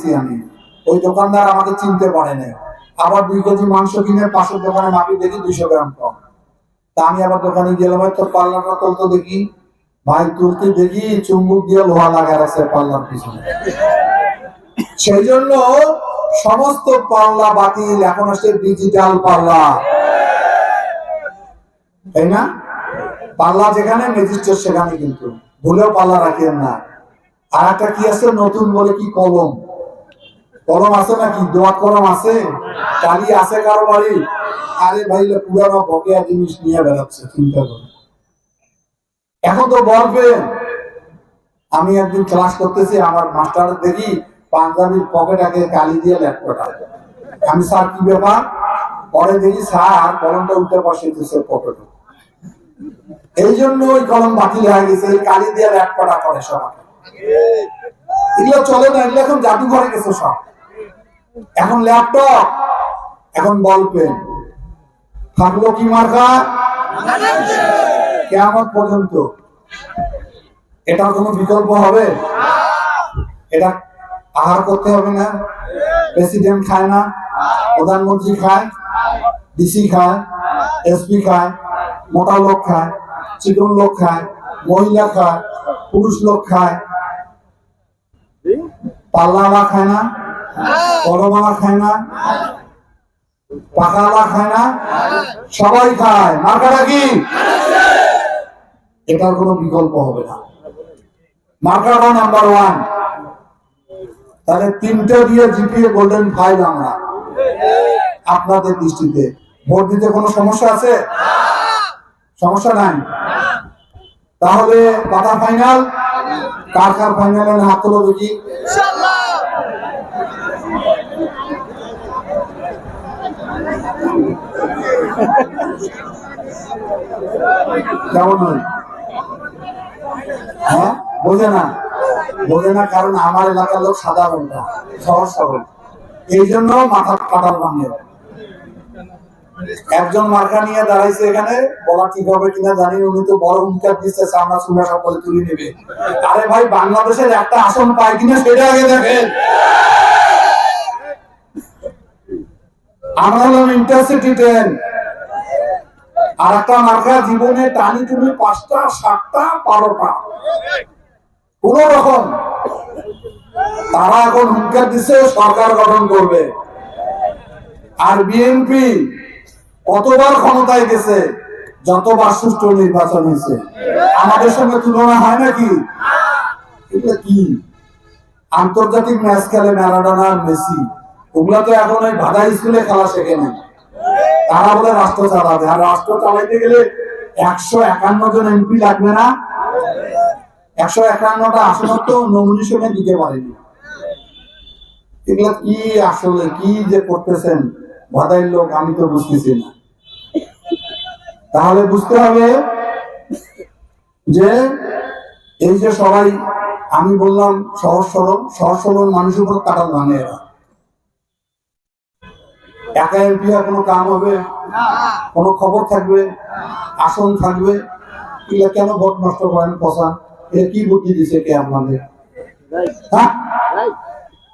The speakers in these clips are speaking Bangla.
গেছি আমি, ওই দোকানদার আমাকে চিনতে পারে না। আবার 2 কেজি মাংস কিনে পাশের দোকানে মাপি দেখি 200 গ্রাম কম। তা আমি আবার দোকানে গেলাম, তোর পাল্লাটা তুলতো দেখি। ভাই তুলতে দেখি চুম্বুক দিয়ে লোহা লাগা আছে পাল্লার পিছনে। সেই জন্য সমস্ত পাল্লা বাতিল, এখন আসছে ডিজিটাল পাল্লা, তাই না? পাল্লা যেখানে রেজিস্টার সেখানে, কিন্তু ভুলেও পাল্লা রাখেন না। আর একটা কি আছে নতুন বলে কি, কলম। কলম আছে নাকি? দোয়া কলম আছে? কালি আছে কারো বাড়ি? আরে ভাই পুরানো বকেয়া জিনিস নিয়ে বেড়াচ্ছে, চিন্তা করে। এখন তো বলবেন, আমি একদিন ক্লাস করতেছি, আমার মাস্টার দেখি পাঞ্জাবির পকেটাকে কালি দিয়ে ল্যাপটপটা। আমি স্যার কি ব্যাপার? পরে দেখি স্যার কলমটা উল্টে বসিয়েছে পকেটে। এই জন্য ওই কলম বাতিল হয়ে গেছে, এই কালি দিয়ে ল্যাপটপটা করে সবাই। এগুলো চলে না, এগুলো এখন জাদুঘরে গেছে সব। এখন ল্যাপটপ, এখন বল পেন। থাকলো কি মার্কা? কিয়ামত পর্যন্ত। এটার কোনো বিকল্প হবে? এটা আহার করতে হবে না? প্রেসিডেন্ট খায় না, প্রধানমন্ত্রী খায়, ডিসি খায়, এসপি খায়, মোটা লোক খায়, চিকন লোক খায়, মহিলা খায়, পুরুষ লোক খায়, পাল্লাওয়ালা খায় না, কলমওয়ালা খায় না, পাকাওয়ালা খায় না, সবাই খায়। মার্কাটা কি? এটার কোনো বিকল্প হবে না। মার্কাটা নাম্বার 1। তাহলে 3টে দিয়ে জিপিএ গোল্ডেন 5 আমরা। আপনাদের দৃষ্টিতে ভোট দিতে কোনো সমস্যা আছে? সমস্যা নাই। তাহলে কথা ফাইনাল। কার কার ফাইনাল হাত তোলো দেখি। কেমন হয়? হ্যাঁ, বোঝে না, বোঝে না, কারণ আমার এলাকার লোক সাদা বলটা সহজ সরল, এই জন্য মাথা কাটার ভাঙে। একজন মার্কা নিয়ে দাঁড়াইছে এখানে, বলা ঠিক হবে কিনা জানি, উনি তো বড় হুঙ্কার দিচ্ছে সামনা সুমনা সকলে তুলে নেবে। আরে ভাই, বাংলাদেশের একটা আসন পায় কিনা সেটা আগে দেখেন। আমরা হলাম ইন্টারসিটি ট্রেন, আর একটা মার্কা জীবনে টানি টুনি 5টা 7টা 12টা কোন রকম। তারা এখন হুঙ্কার দিচ্ছে সরকার গঠন করবে। আর বিএনপি কতবার ক্ষমতায় গেছে, যতবার সুষ্ঠু নির্বাচন হয়েছে, আমাদের সঙ্গে তুলনা হয় নাকি? এটা কি আন্তর্জাতিক ম্যাচ খেলে ম্যারাডোনা, মেসি, ওগুলা তো এখন ওই ভাড়া স্কুলে খেলা শেখে না। তারা বলে রাষ্ট্র চালাবে, আর রাষ্ট্র চালাইতে গেলে 151 জন এমপি লাগবে না? 151টা আসন তো নমিনেশনে দিতে পারেনি। এগুলা কি আসলে কি যে করতেছেন ভাদাইর লোক, আমি তো বুঝতেছি না। তাহলে বুঝতে হবে যে এই যে সবাই, আমি বললাম সহজ সরল মানুষের উপর কাটাল ভাঙে এরা। একা এমপি কোনো কাম হবে? কোনো খবর থাকবে? আসন থাকবে? এগুলা কেন ভোট নষ্ট করেন? পচা এ কি বুদ্ধি দিছে কে আপনাদের? হ্যাঁ,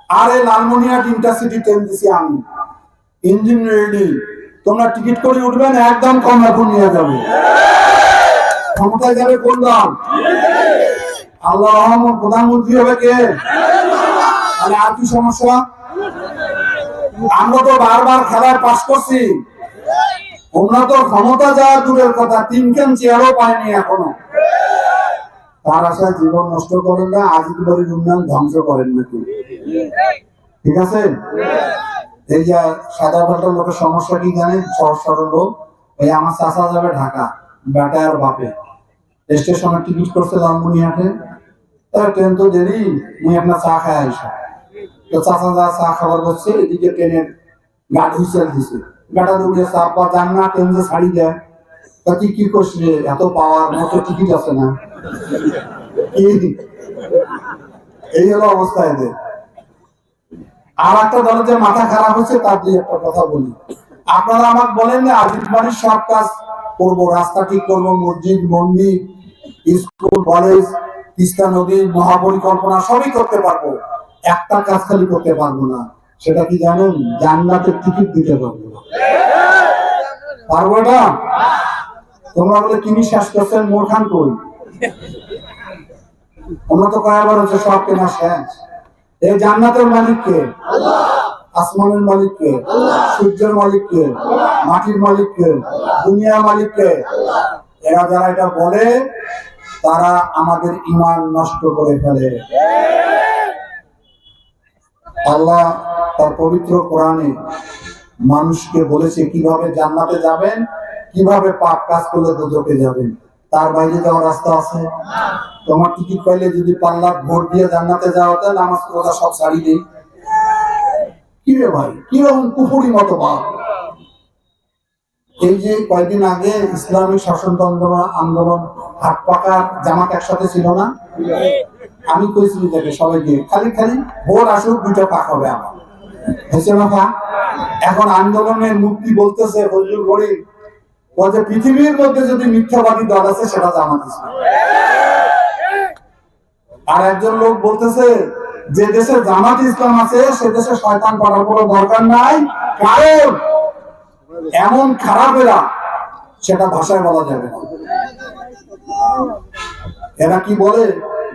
আরে লালমনিরহাট ইন্টারসিটি ট্রেন দিছি আমি, ইঞ্জিন রেডি, তোমরা টিকিট করে উঠবেন, একদম কম এখন নিয়ে যাবে। ক্ষমতায় যাবে কোন দল? আল্লাহ রহমান প্রধানমন্ত্রী হবে কে? তাহলে আর কি সমস্যা? আমরা তো বারবার খেলায় পাস করছি, তোমরা তো ক্ষমতা যাওয়ার দূরের কথা 3 খান চেয়ারও পায়নি এখনো। তার আশায় জীবন নষ্ট করেন না, আজিবাড়ির উন্নয়ন ধ্বংস করেন নাকি? ঠিক আছে? এই যে সাদা পাল্টার লোকের সমস্যা কি জানেন? সহজ সরল লোক। এই আমার চাচা যাবে ঢাকা, বেটা আর বাপে স্টেশনে টিকিট করছে লালমনিরহাটে, ট্রেন তো দেরি, মুই আপনার চা খায় আইসা। তো চাচা যা চা খাবার করছে, এদিকে ট্রেনের গাড়ি হুইসেল দিছে, বেটা দৌড়ে চা পা যান না, ট্রেন যে ছাড়ি দেয়। তা তুই কি করছিস? এত পাওয়ার মতো টিকিট আছে না? এই হলো অবস্থা এদের। আর একটা দলের যে মাথা খারাপ হচ্ছে, তার দিয়ে একটা কথা বলি। আপনারা আমাকে বলেন যে আজিবাড়ির সব কাজ করবো, রাস্তা ঠিক করবো, মসজিদ মন্দির স্কুল কলেজ তিস্তা নদীর মহাপরিকল্পনা সবই করতে পারবো, একটা কাজ খালি করতে পারবো না, সেটা কি জানেন? জান্নাতের টিকিট দিতে পারবো না। পারবো না? তোমরা বলে তিনি শেষ করছেন, মোর খান কই? আমরা তো কয়েকবার হচ্ছে সব কেনা শেষ। এই জান্নাতের মালিক কে? আসমানের মালিক কে? সূর্যের মালিক কে? মাটির মালিক কে? দুনিয়ার মালিক কে? এরা যারা এটা বলে তারা আমাদের ঈমান নষ্ট করে ফেলে। আল্লাহ তার পবিত্র কোরআনে মানুষকে বলেছে কিভাবে জান্নাতে যাবেন, কিভাবে পাপ কাজ করলে দোজখে যাবেন। তার বাইরে যাওয়ার রাস্তা আছে? তোমার টিকিট পাইলে যদি পাল্লা ভোট দিয়ে জান্নাতে যাওয়া যায়, নামাজ রোজা সব ছাড়ি দেই। কি রে ভাই, কিরকম কুফুরি মতবাদ! এই যে কয়েকদিন আগে ইসলামী শাসনতন্ত্র আন্দোলন হাত পাকা জামাত একসাথে ছিল না? আমি কইছিলি দেখে সবাইকে খালি খালি ভোট আসুক, দুটো পাক হবে আমার, হয়েছে না? এখন আন্দোলনের মুক্তি বলতেছে ফজলুল করিম, বলছে পৃথিবীর মধ্যে যদি মিথ্যাবাদী দল আছে সেটা জামাত ইসলাম। আর একজন লোক বলতেছে যে দেশে জামাত ইসলাম আছে সে দেশে শয়তান করার কোনো দরকার নাই, কারণ এমন খারাপ এরা, সেটা ভাষায় বলা যাবে না। এরা কি বলে?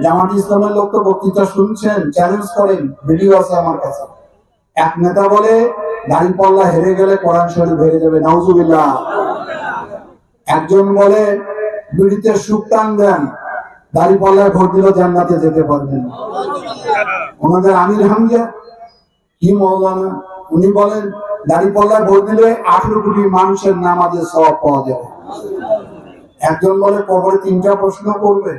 জামাত ইসলামের লোক তো বক্তৃতা শুনছেন, চ্যালেঞ্জ করেন, ভিডিও আছে আমার কাছে। এক নেতা বলে দাঁড়িপাল্লা হেরে গেলে কোরআন শরীফ হেরে যাবে, নাউজুবিল্লাহ। একজন বলে বিড়িতে সুখ টান দেন, দাঁড়িপাল্লায় ভোট দিলে জান্নাতে যেতে পারবেন। ওনাদের আমির হামজা কি মৌলানা, উনি বলেন দাঁড়িপাল্লায় ভোট দিলে 18 কোটি মানুষের নামাজের সওয়াব পাওয়া যাবে। একজন বলে কবরে 3টা প্রশ্ন করবে,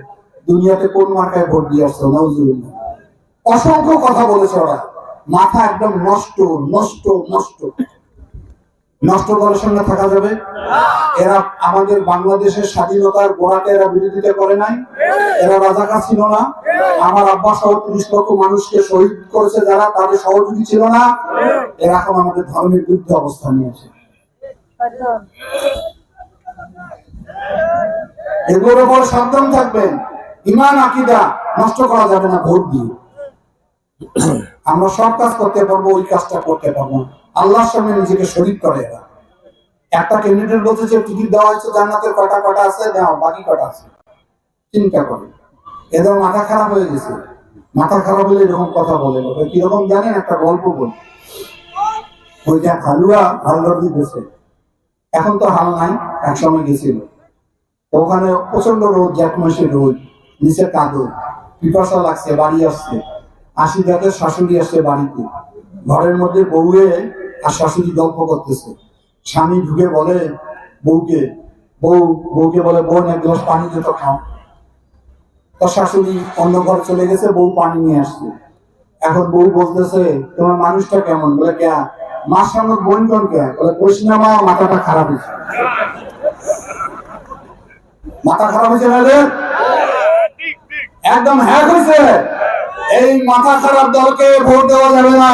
দুনিয়াতে কোন মার্কায় ভোট দিয়ে আসছো, নাউজুবিল্লাহ। অসংখ্য কথা বলেছে ওরা, মাথা একদম নষ্ট নষ্ট নষ্ট নষ্ট দলের সঙ্গে থাকা যাবে? এরা আমাদের বাংলাদেশের স্বাধীনতার গোড়াকে এরা বিরোধিতা করে নাই? এরা রাজাকার ছিল না? আমার আব্বা সহ 30 লক্ষ মানুষকে শহীদ করেছে যারা, তাদের সহযোগী ছিল না? এরা এখন আমাদের ধর্মের বিরুদ্ধে অবস্থান নিয়েছে। এগুলোর উপর সাবধান থাকবেন। ঈমান আকীদা নষ্ট করা যাবে না ভোট দিয়ে। আমরা সব কাজ করতে পারবো, ওই কাজটা করতে পারবো না। আল্লাহর সঙ্গে নিজেকে শরীক করে এরা। একটা ক্যান্ডিডেট বলছে যে টিকিট দেওয়া হয়েছে জান্নাতের, কয়টা কয়টা আছে দাও, বাকি কয়টা আছে চিন্তা করে। এদের মাথা খারাপ হয়ে গেছে। মাথা খারাপ হলে এরকম কথা বলে। কিরকম জানেন? একটা গল্প বলি। ওই যে হালুয়া হালদার দিতেছে, এখন তো হাল নাই, একসময় গেছিল। ওখানে প্রচন্ড রোদ, জ্যাঠ মাসে রোদ, নিচে কাদর, পিপাসা লাগছে, বাড়ি আসছে। 80 দাঁতের শাশুড়ি আসছে বাড়িতে, ঘরের মধ্যে বউয়ে আর শাশুড়ি গল্প করতেছে। স্বামী ঢুকে বলে বউকে বলে, বোন 1 গ্লাস পানি দিত, খাও। তার শাশুড়ি অন্য ঘরে চলে গেছে, বউ পানি নিয়ে আসছে। এখন বউ বলতেছে, তোমার মানুষটা কেমন? বলে কে? মার সামনে বোন কোন কে? বলে কইস না মা, মাথাটা খারাপ হয়েছে। মাথা খারাপ হয়েছে না? একদম হ্যাক হয়েছে। এই মাথা খারাপ দলকে ভোট দেওয়া যাবে না।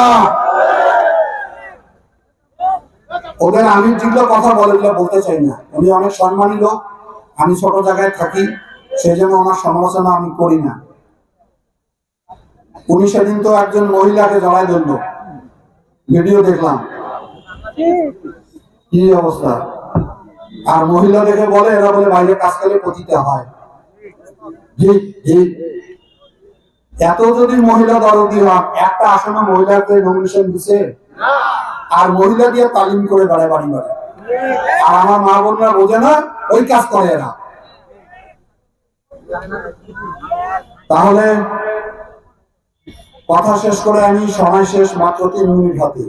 ওদের আমি যেগুলো কথা বলতে চাই না। উনি অনেক সম্মানী লোক, আমি ছোট জায়গায় থাকি, সেই জন্য ওনার সমালোচনা আমি করি না। উনি সেদিন তো একজন মহিলাকে জড়াই ধরল, ভিডিও দেখলাম, কি অবস্থা। আর মহিলা দেখে বলে, এরা বলে বাইরে কাজ করলে পতিতে হয়। এত যদি মহিলা দরদি হন, একটা আসনে মহিলাকে নমিনেশন দিছে, আর মহিলা দিয়ে তালিম করে বেড়ায় বাড়ি বাড়ি। আর আমার মা বোনরা বোঝে না, ওই কাজ করে এরা। তাহলে কথা শেষ করে আমি, সময় শেষ, মাত্র 3 মিনিট হাতে।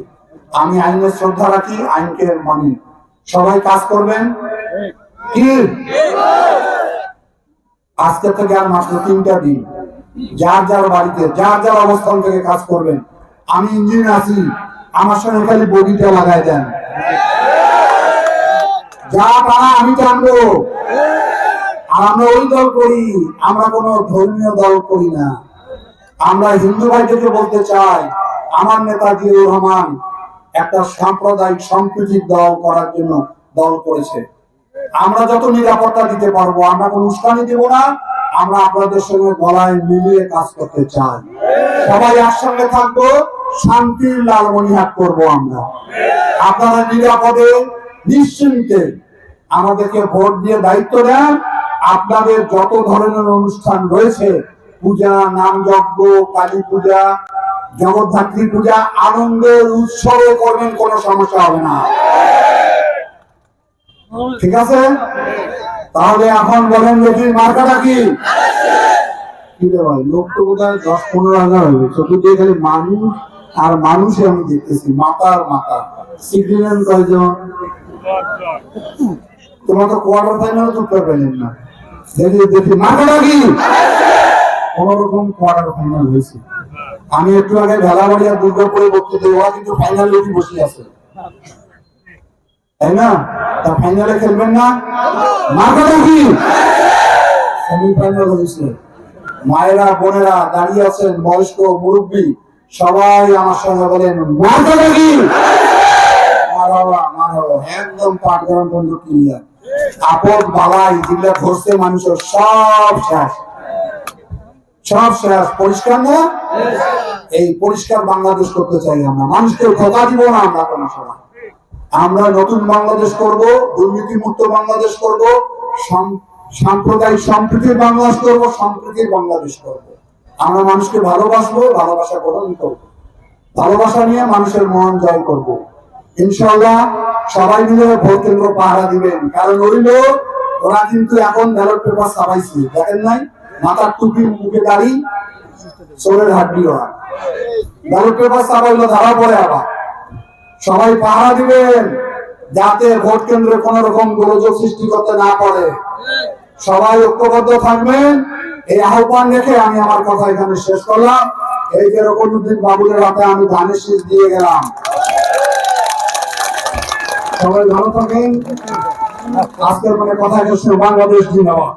আমি আইনের শ্রদ্ধা রাখি, আইনকে মানি। সবাই কাজ করবেন কি? আজকে থেকে আর মাত্র 3টা দিন, যার যার বাড়িতে যার যার অবস্থান থেকে কাজ করবেন। আমি ইঞ্জিন আছি, আমার সঙ্গে খালি বডিটা লাগাই দেন, যা টানা আমি টানবো। আর আমরা ওই দল করি, আমরা কোনো ধর্মীয় দল করি না। আমরা হিন্দু ভাইদেরকে বলতে চাই, আমার নেতা জিয়াউর রহমান একটা সাম্প্রদায়িক সম্প্রীতির দল করার জন্য দল করেছে। আমরা যত নিরাপত্তা দিতে পারবো, আমরা কোনো উস্কানি দেব না, আমরা আপনাদের সঙ্গে গলায় মিলিয়ে কাজ করতে চাই। সবাই একসঙ্গে থাকবো, শান্তির লালমনিরহাট করবো আমরা। আপনারা নিরাপদে নিশ্চিন্তে আমাদেরকে ভোট দিয়ে দায়িত্ব দেন। আপনাদের যত ধরনের অনুষ্ঠান রয়েছে, পূজা, নামযজ্ঞ, কালী পূজা, জগদ্ধাত্রী পূজা, আনন্দের উৎসবে করবেন, কোনো সমস্যা হবে না। ঠিক আছে? তাহলে এখন বলেন দেখি মার্কাটা কি? কি রে ভাই, লোক তো বোধহয় 10-15 হাজার হবে, চতুর্দিকে খালি মানুষ আর মানুষই আমি দেখতেছি, মাতার মাথা। সিটিজেন কয়জন? তোমরা তো কোয়ার্টার ফাইনাল ঢুকতে পেলেন না। দেখি দেখি মার্কাটা কি? কোন রকম কোয়ার্টার ফাইনাল হয়েছে। আমি একটু আগে ভেলাবাড়ি আর দুর্গাপুরে বক্তৃতা, ওরা কিন্তু ফাইনাল লেগে বসে আছে, তাই না? তা ফাইনালে খেলবেন না? মার্কাটা কি? সেমিফাইনাল হয়েছে। মায়েরা, বোনেরা দাঁড়িয়ে আছেন, বয়স্ক, মুরব্বী, সবাই আমার সঙ্গে বলেন মার্কাটা কি? মারহাবা, মারহাবা। একদম পাটগ্রাম বন্ধ ক্লিয়ার। আপদ বালাই যেগুলা ধরছে মানুষের সব শেষ, সব শেষ। পরিষ্কার না? এই পরিষ্কার বাংলাদেশ করতে চাই আমরা। মানুষকে ধোঁকা দিব না আমরা কোনো সময়। আমরা নতুন বাংলাদেশ করব, দুর্নীতি মুক্ত বাংলাদেশ করব, সাম্প্রদায়িক সম্প্রীতির বাংলাদেশ করব, সম্প্রীতির বাংলাদেশ করব। আমরা মানুষকে ভালোবাসবো, ভালোবাসা গ্রহণ করব, ভালোবাসা নিয়ে মানুষের মন জয় করব। ইনশাআল্লাহ সবাই মিলে ভোট কেন্দ্র পাহারা দিবেন। কারণ ওই লোক, ওরা কিন্তু এখন ব্যালট পেপার ছাপাইছে, দেখেন নাই? মাথার টুপি, মুখে দাড়ি, চোরের হাড্ডি। ওরা ব্যালট পেপার ছাপাইলো, ধরা পড়ে আবার। সবাই পাহারা দিবেন যাতে ভোট কেন্দ্রে কোন রকম গোলযোগ সৃষ্টি করতে না পারে। সবাই ঐক্যবদ্ধ থাকবেন, এই আহ্বান রেখে আমি আমার কথা এখানে শেষ করলাম। এই যে রকমউদ্দিন বাবুলের হাতে আমি ধানের শীষ দিয়ে গেলাম। সবাই ভালো থাকেন। আজকের কথা বাংলাদেশ জিন্দাবাদ।